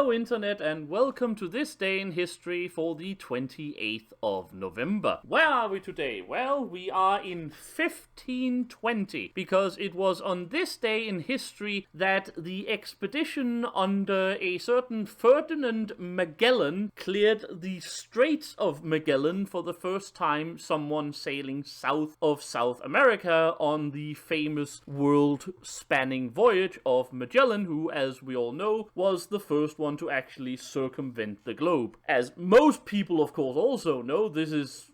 Hello Internet and welcome to this day in history for the 28th of November. Where are we today? Well, we are in 1520 because it was on this day in history that the expedition under a certain Ferdinand Magellan cleared the Straits of Magellan for the first time, someone sailing south of South America on the famous world-spanning voyage of Magellan, who, as we all know, was the first one to actually circumvent the globe. As most people, of course, also know, this is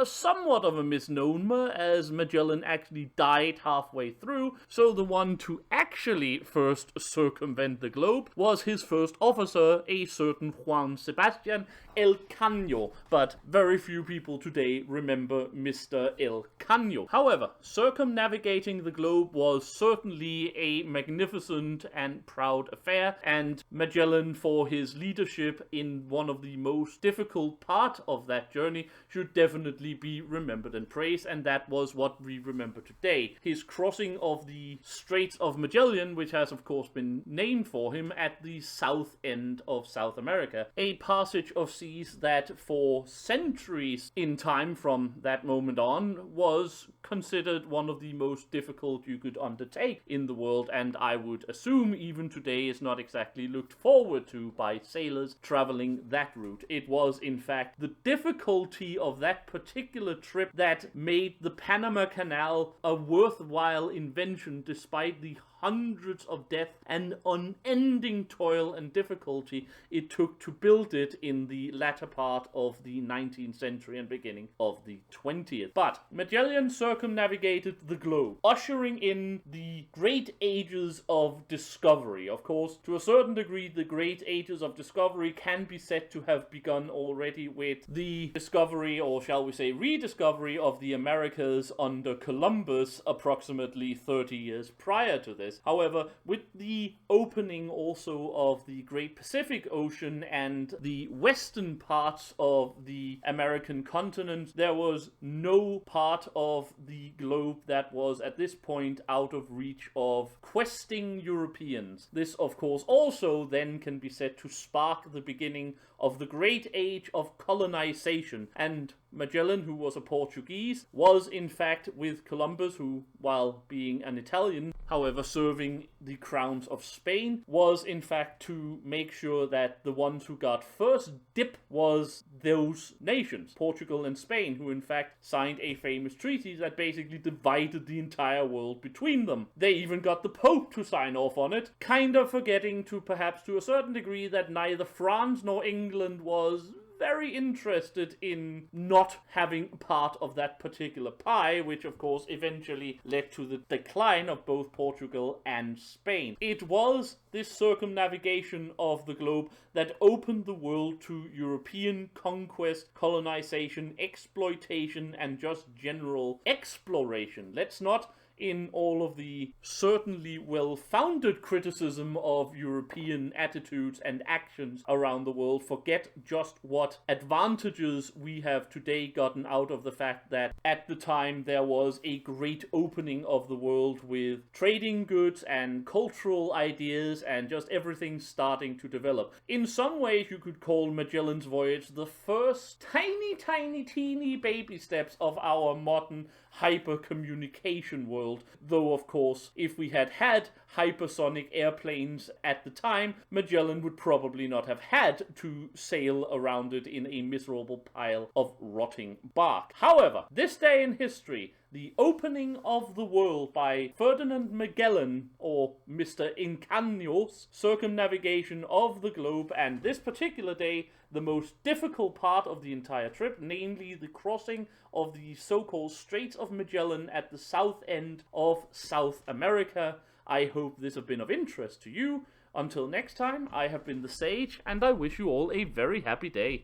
somewhat of a misnomer, as Magellan actually died halfway through, so the one to actually first circumvent the globe was his first officer, a certain Juan Sebastián Elcano, but very few people today remember Mr. Elcano. However, circumnavigating the globe was certainly a magnificent and proud affair, and Magellan, for his leadership in one of the most difficult part of that journey, should definitely be remembered and praised, and that was what we remember today. His crossing of the Straits of Magellan, which has of course been named for him, at the south end of South America. A passage of seas that for centuries in time from that moment on was considered one of the most difficult you could undertake in the world, and I would assume even today is not exactly looked forward to by sailors traveling that route. It was in fact the difficulty of that particular trip that made the Panama Canal a worthwhile invention, despite the hundreds of deaths and unending toil and difficulty it took to build it in the latter part of the 19th century and beginning of the 20th. But Magellan circumnavigated the globe, ushering in the great ages of discovery. Of course, to a certain degree, the great ages of discovery can be said to have begun already with the discovery, or shall we say rediscovery, of the Americas under Columbus approximately 30 years prior to this. However, with the opening also of the Great Pacific Ocean and the western parts of the American continent, there was no part of the globe that was at this point out of reach of questing Europeans. This, of course, also then can be said to spark the beginning of the great age of colonization, and Magellan, who was a Portuguese, was in fact with Columbus, who, while being an Italian, however serving the crowns of Spain, was in fact to make sure that the ones who got first dip was those nations, Portugal and Spain, who in fact signed a famous treaty that basically divided the entire world between them. They even got the Pope to sign off on it, kind of forgetting to perhaps to a certain degree that neither France nor England was very interested in not having part of that particular pie, which of course eventually led to the decline of both Portugal and Spain. It was this circumnavigation of the globe that opened the world to European conquest, colonization, exploitation, and just general exploration. Let's not, in all of the certainly well-founded criticism of European attitudes and actions around the world, forget just what advantages we have today gotten out of the fact that at the time there was a great opening of the world with trading goods and cultural ideas and just everything starting to develop. In some ways you could call Magellan's voyage the first teeny baby steps of our modern hyper-communication world, though of course if we had had hypersonic airplanes at the time, Magellan would probably not have had to sail around it in a miserable pile of rotting bark. However, this day in history, the opening of the world by Ferdinand Magellan, or Mr. Elcano's circumnavigation of the globe, and this particular day, the most difficult part of the entire trip, namely the crossing of the so-called Straits of Magellan at the south end of South America. I hope this has been of interest to you. Until next time, I have been the Sage, and I wish you all a very happy day.